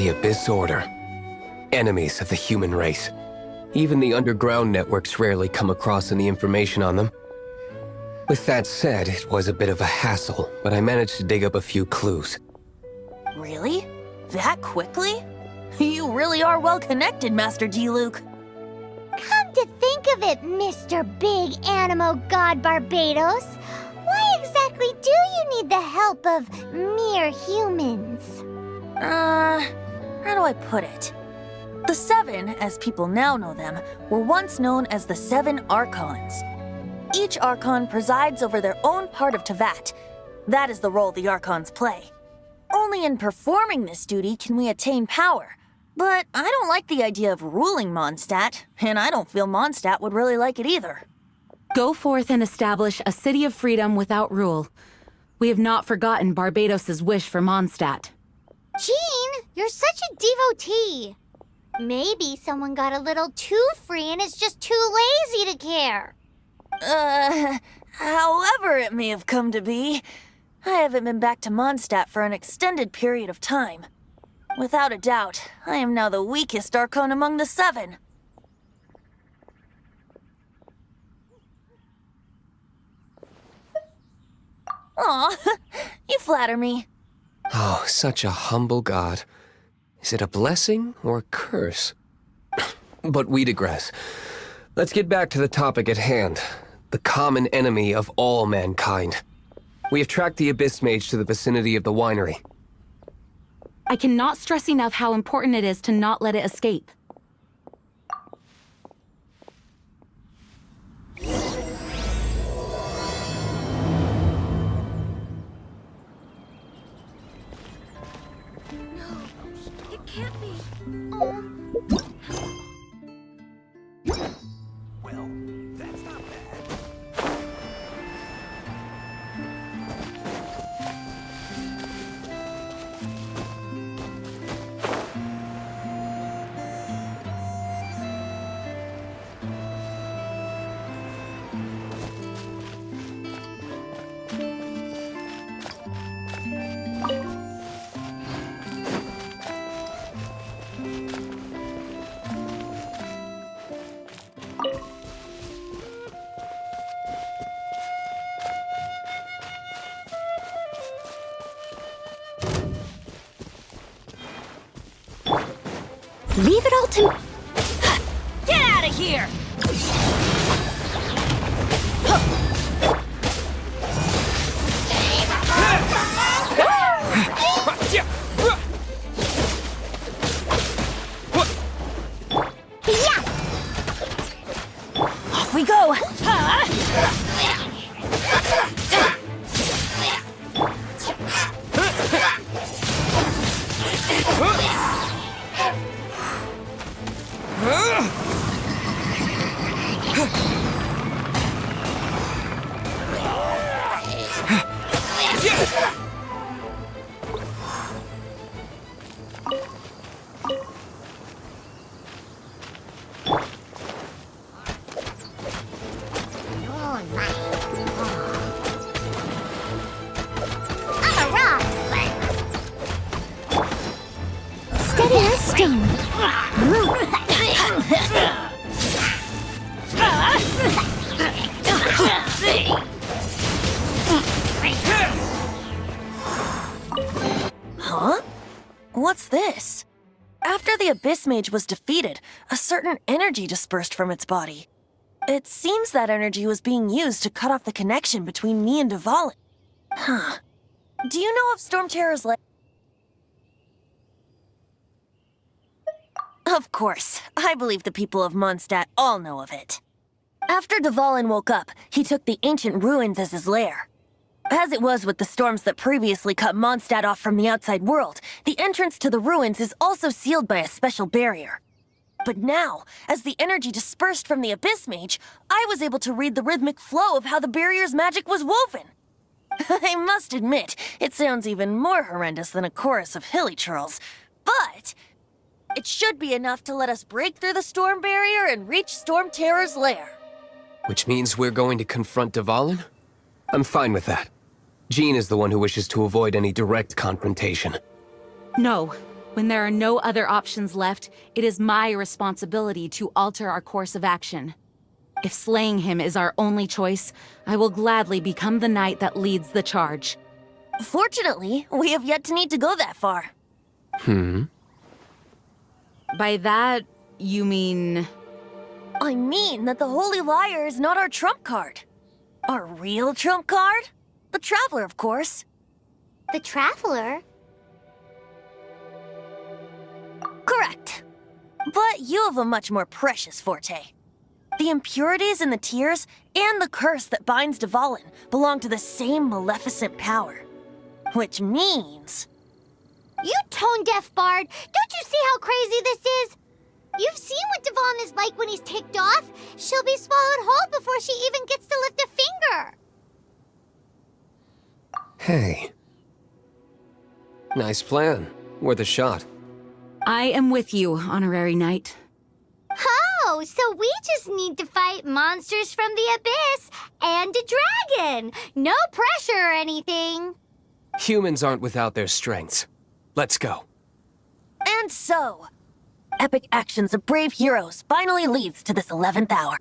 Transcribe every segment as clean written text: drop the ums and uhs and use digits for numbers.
The Abyss Order. Enemies of the human race. Even the underground networks rarely come across any information on them. With that said, it was a bit of a hassle, but I managed to dig up a few clues. Really? That quickly? You really are well connected, Master G-Luke. Come to think of it, Mr. Big Animo God Barbados, why exactly do you need the help of mere humans? How do I put it? The Seven, as people now know them, were once known as the Seven Archons. Each Archon presides over their own part of Teyvat. That is the role the Archons play. Only in performing this duty can we attain power. But I don't like the idea of ruling Mondstadt, and I don't feel Mondstadt would really like it either. Go forth and establish a city of freedom without rule. We have not forgotten Barbados' wish for Mondstadt. Jean, you're such a devotee. Maybe someone got a little too free and is just too lazy to care. However it may have come to be, I haven't been back to Mondstadt for an extended period of time. Without a doubt, I am now the weakest Archon among the Seven. Aw, you flatter me. Oh, such a humble god. Is it a blessing or a curse? But we digress. Let's get back to the topic at hand. The common enemy of all mankind. We have tracked the Abyss Mage to the vicinity of the winery. I cannot stress enough how important it is to not let it escape. It can't be. Well, that's not bad. Leave it all to... Get out of here! Off we go! Steady as stone. Huh? What's this? After the Abyss Mage was defeated, a certain energy dispersed from its body. It seems that energy was being used to cut off the connection between me and Dvalin. Huh. Do you know of Storm Terror's lair? Of course. I believe the people of Mondstadt all know of it. After Dvalin woke up, he took the ancient ruins as his lair. As it was with the storms that previously cut Mondstadt off from the outside world, the entrance to the ruins is also sealed by a special barrier. But now, as the energy dispersed from the Abyss Mage, I was able to read the rhythmic flow of how the barrier's magic was woven. I must admit, it sounds even more horrendous than a chorus of hilly churls, but it should be enough to let us break through the storm barrier and reach Storm Terror's lair. Which means we're going to confront Dvalin? I'm fine with that. Jean is the one who wishes to avoid any direct confrontation. No, When there are no other options left, it is my responsibility to alter our course of action. If slaying him is our only choice, I will gladly become the knight that leads the charge. Fortunately, we have yet to need to go that far. By that, you mean... I mean that the Holy Liar is not our trump card. Our real trump card? The Traveler, of course. The Traveler? Correct. But you have a much more precious forte. The impurities in the tears and the curse that binds Dvalin belong to the same maleficent power. Which means... You tone-deaf bard! Don't you see how crazy this is? You've seen what Dvalin is like when he's ticked off. She'll be swallowed whole before she even gets to lift a finger. Hey. Nice plan. Worth a shot. I am with you, Honorary Knight. Oh, so we just need to fight monsters from the abyss and a dragon. No pressure or anything. Humans aren't without their strengths. Let's go. And so, epic actions of brave heroes finally leads to this 11th hour.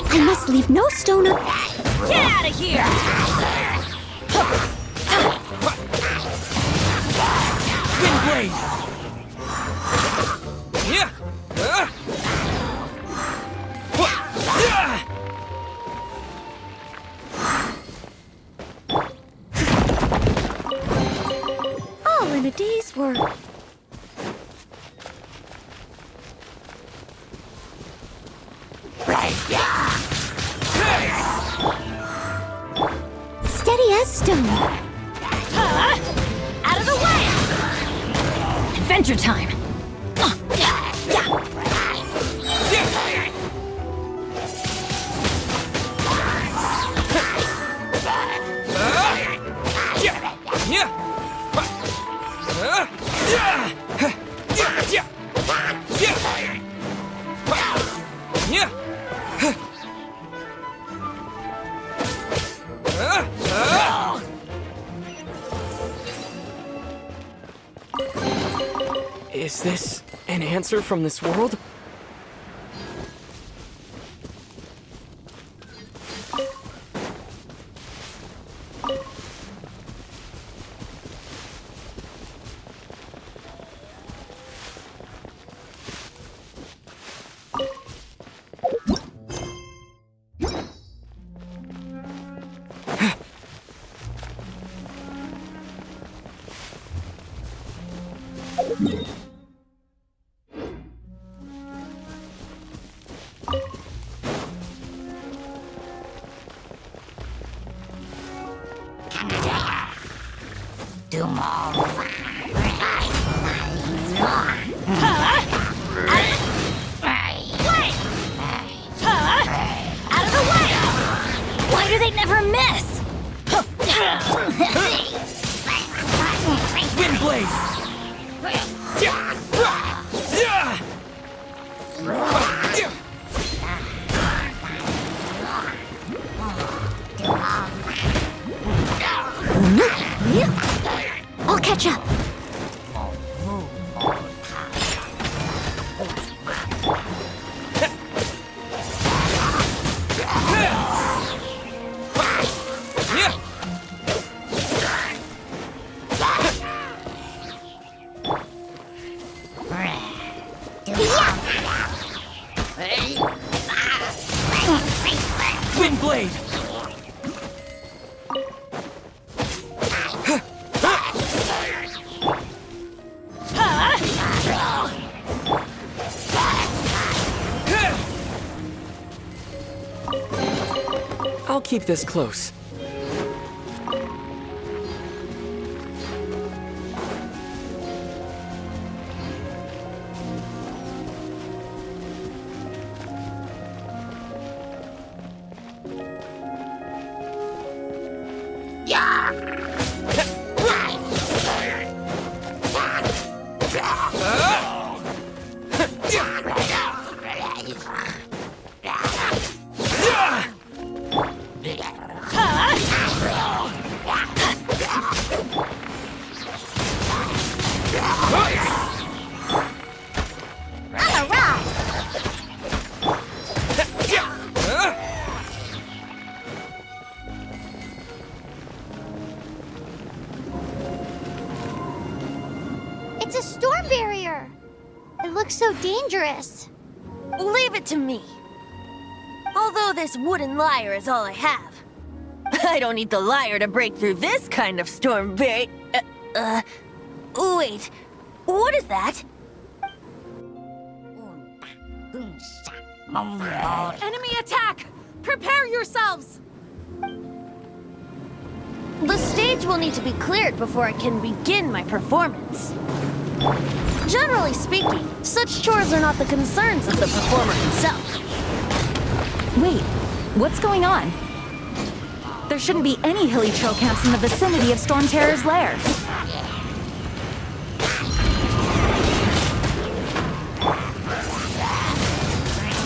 I must leave no stone up. Get out of here! Wind blade! Yeah! All in a day's work. Steady as stone. Out of the way! Adventure time! Is this an answer from this world? Why do they never miss? Wind blade! I'll catch up. Wind blade! keep this close. It's a storm barrier. It looks so dangerous. Leave it to me. Although this wooden lyre is all I have. I don't need the lyre to break through this kind of storm wait, what is that? Enemy attack! Prepare yourselves! The stage will need to be cleared before I can begin my performance. Generally speaking, such chores are not the concerns of the performer himself. Wait, what's going on? There shouldn't be any hilly trail camps in the vicinity of Storm Terror's lair.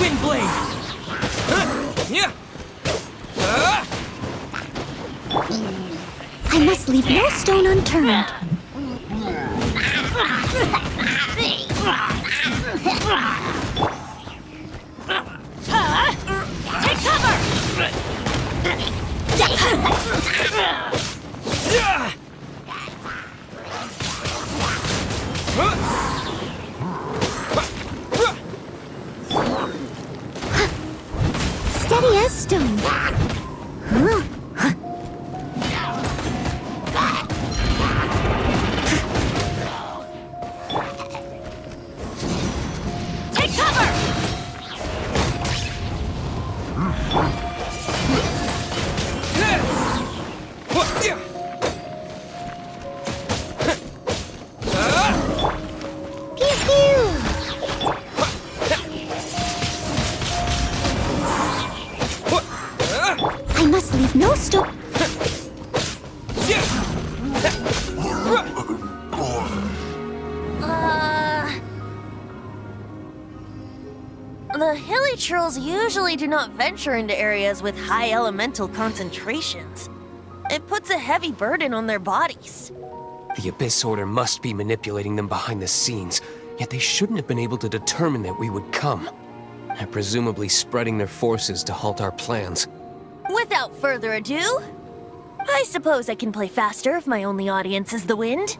Wind blade! Yeah! I must leave no stone unturned. Take cover! Steady as stone. Take cover! Pew pew. I must leave no stone. The hilly trolls usually do not venture into areas with high elemental concentrations. It puts a heavy burden on their bodies. The Abyss Order must be manipulating them behind the scenes, yet they shouldn't have been able to determine that we would come. They're presumably spreading their forces to halt our plans. Without further ado, I suppose I can play faster if my only audience is the wind.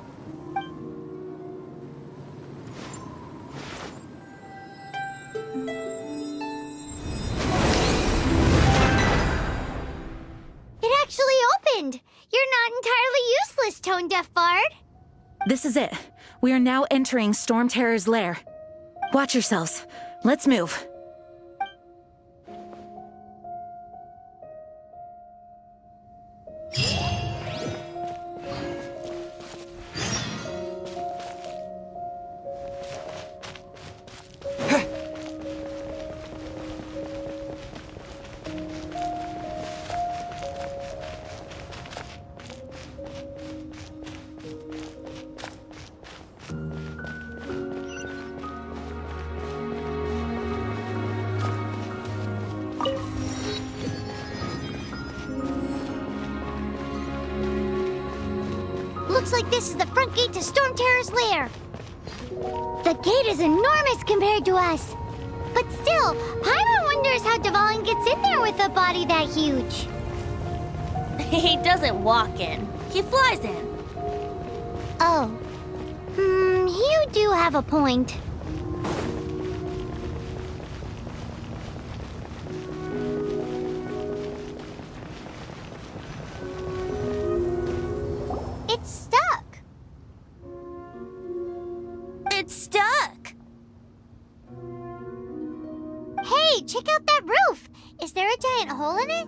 It actually opened. You're not entirely useless, Tone Deaf Bard. This is it. We are now entering Storm Terror's lair. Watch yourselves. Let's move. Looks like this is the front gate to Storm Terror's lair. The gate is enormous compared to us. But still, Paimon wonders how Dvalin gets in there with a body that huge. He doesn't walk in. He flies in. Oh. You do have a point. It's stuck. It's stuck. Hey, check out that roof. Is there a giant hole in it?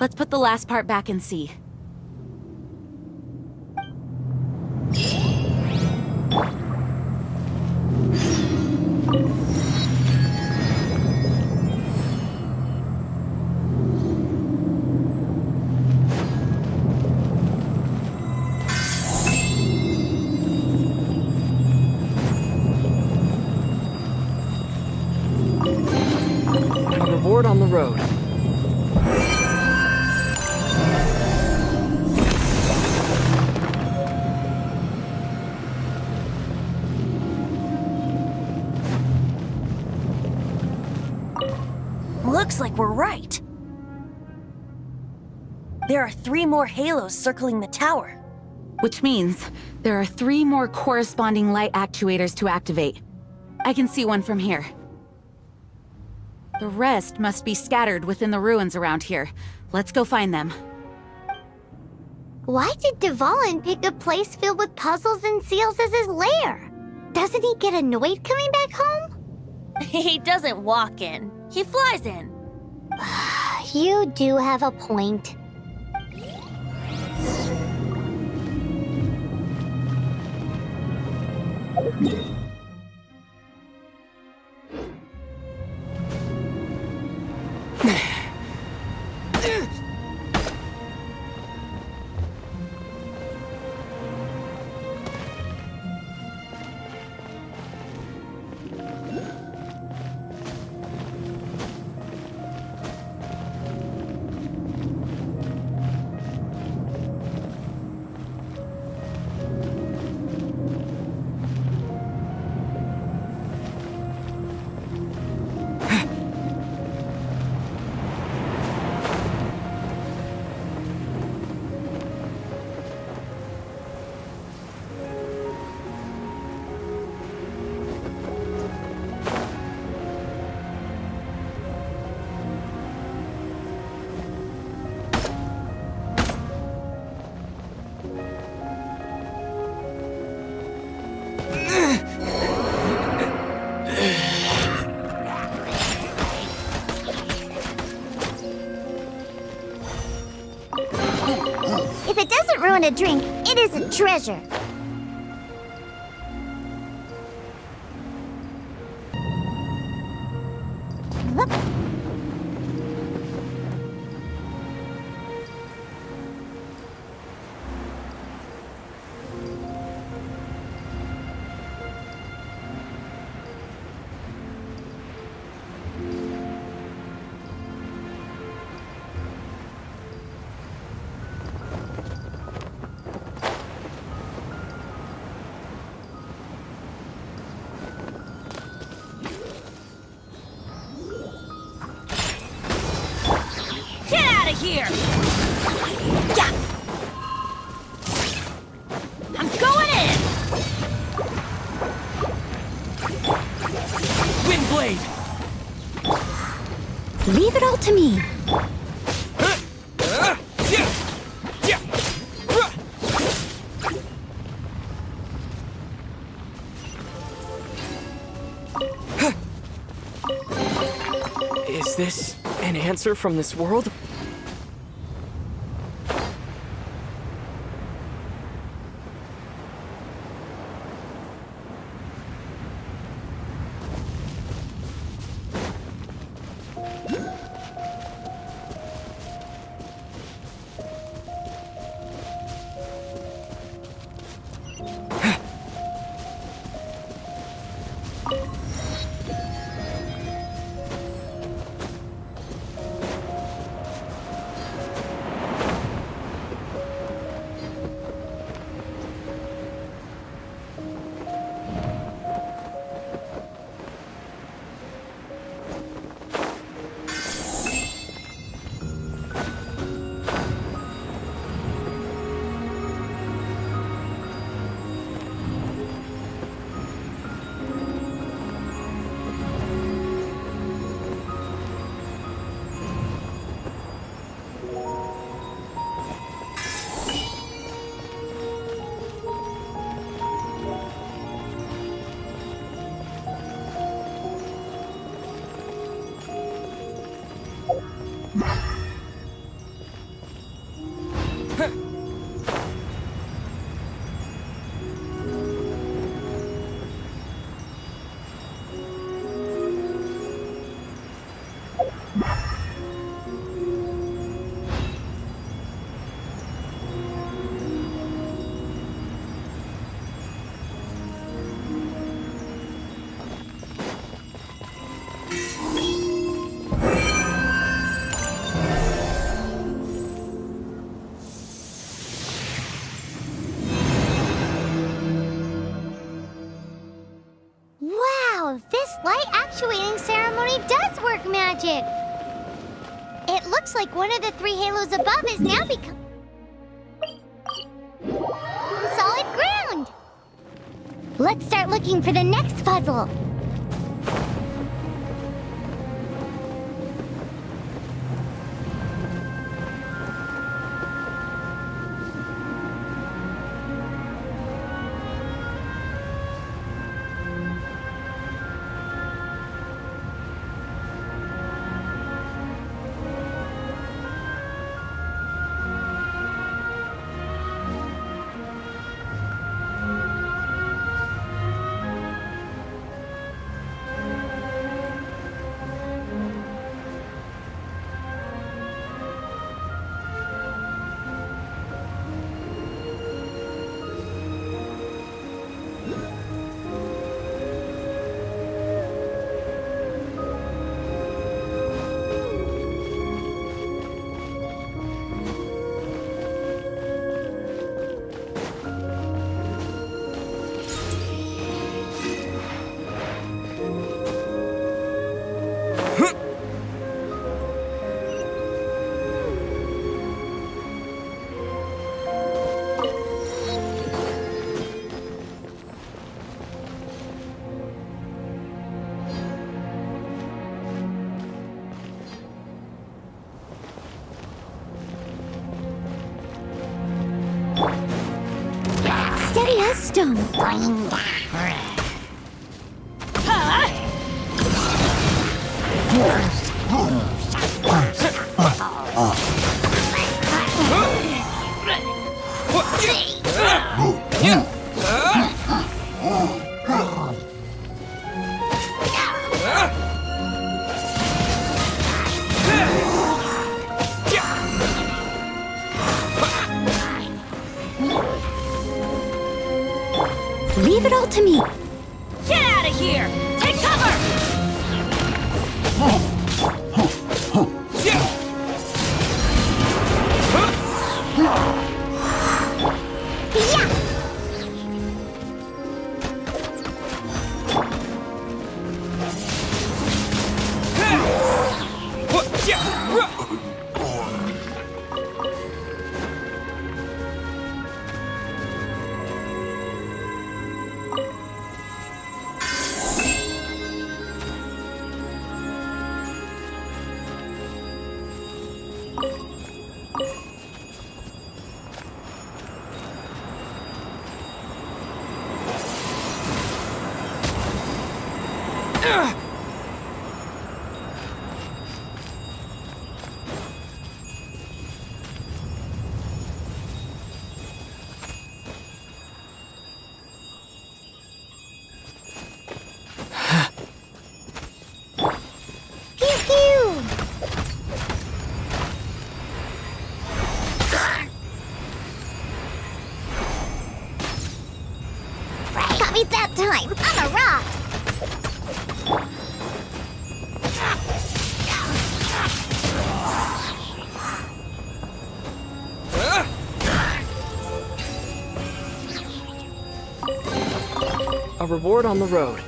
Let's put the last part back and see. A reward on the road. Looks like we're right. There are 3 more halos circling the tower. Which means there are 3 more corresponding light actuators to activate. I can see one from here. The rest must be scattered within the ruins around here. Let's go find them. Why did Dvalin pick a place filled with puzzles and seals as his lair? Doesn't he get annoyed coming back home? He doesn't walk in. He flies in. You do have a point. If it doesn't ruin a drink, it is a treasure. Whoop. Here! Yeah! I'm going in! Wind blade! Leave it all to me. Is this an answer from this world? Wow, this light actuating ceremony does work magic. It looks like one of the 3 halos above is now become solid ground. Let's start looking for the next puzzle. Steady as stone. Leave it all to me. Get out of here! Take cover! Got me that time. I'm a rock. A reward on the road.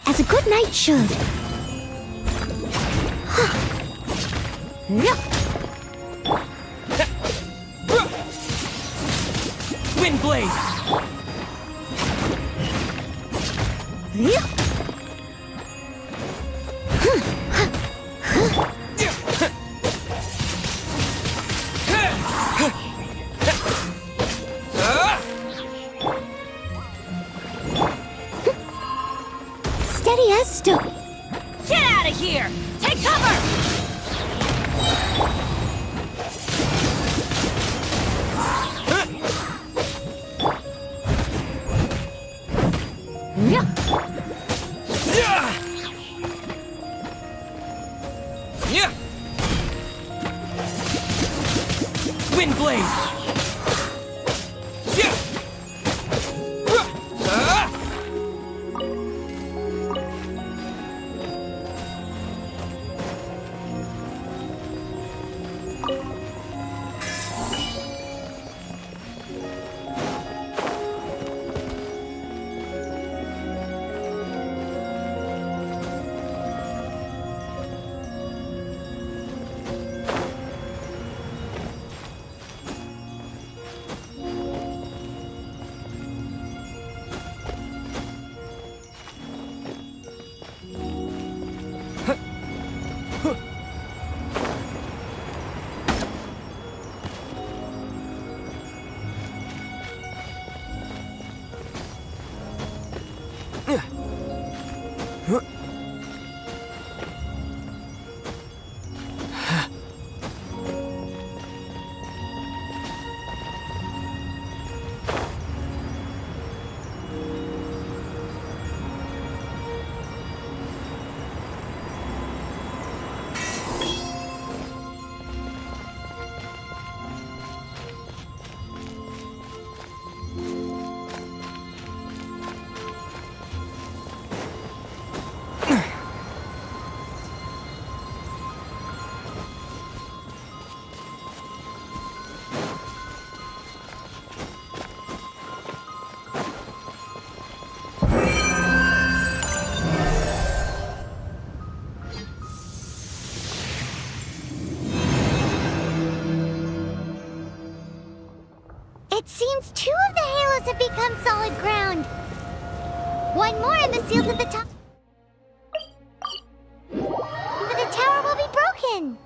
As a good knight should. Wind blade! Steady as stone. Get out of here! Take cover! Wind blade! It seems 2 of the halos have become solid ground. 1 more and the seal to the top. But the tower will be broken.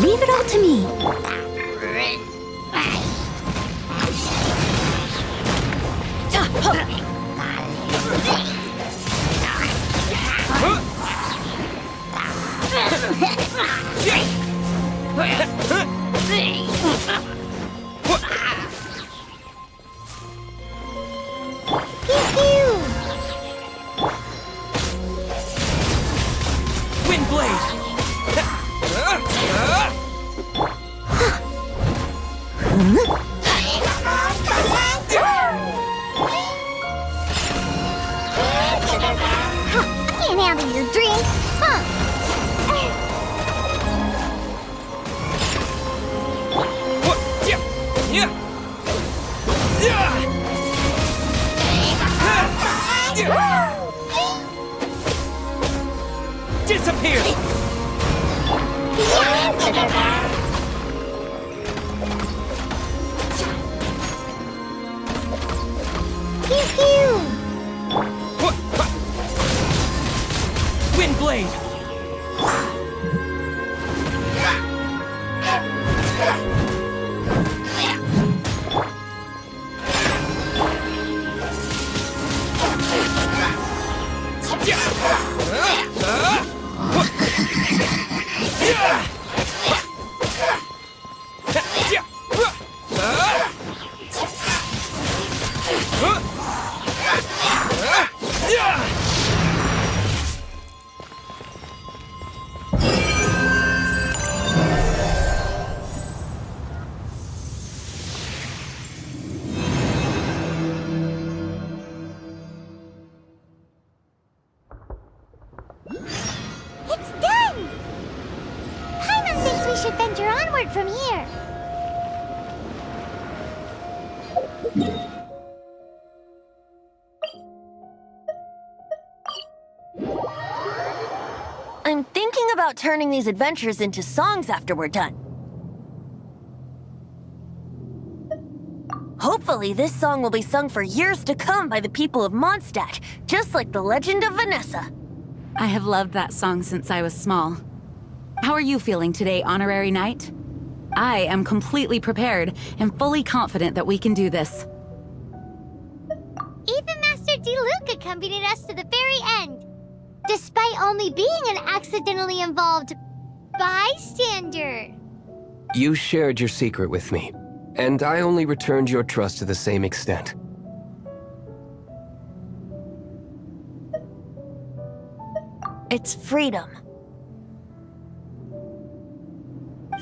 Leave it all to me. Wind blade! Can't handle your drink, huh? Disappear! Pew pew! Wind blade! It's done! Paimon thinks we should venture onward from here. I'm thinking about turning these adventures into songs after we're done. Hopefully, this song will be sung for years to come by the people of Mondstadt, just like the legend of Vanessa. I have loved that song since I was small. How are you feeling today, Honorary Knight? I am completely prepared and fully confident that we can do this. Even Master Diluc accompanied us to the very end. despite only being an accidentally involved bystander. You shared your secret with me, and I only returned your trust to the same extent. It's freedom.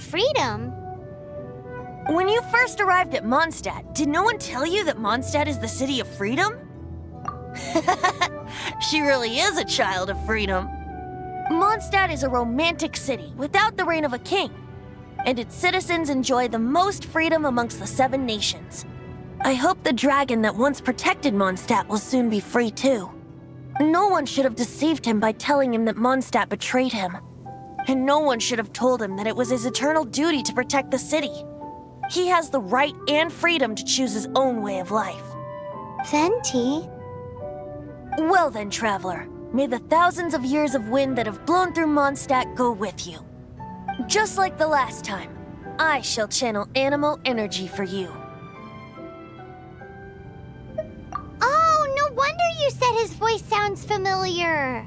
Freedom? When you first arrived at Mondstadt, did no one tell you that Mondstadt is the city of freedom? She really is a child of freedom. Mondstadt is a romantic city without the reign of a king, and its citizens enjoy the most freedom amongst the 7 nations. I hope the dragon that once protected Mondstadt will soon be free too. No one should have deceived him by telling him that Mondstadt betrayed him. And no one should have told him that it was his eternal duty to protect the city. He has the right and freedom to choose his own way of life. Venti? Well then, traveler, may the thousands of years of wind that have blown through Mondstadt go with you. Just like the last time, I shall channel animal energy for you. Oh, no wonder you said his voice sounds familiar.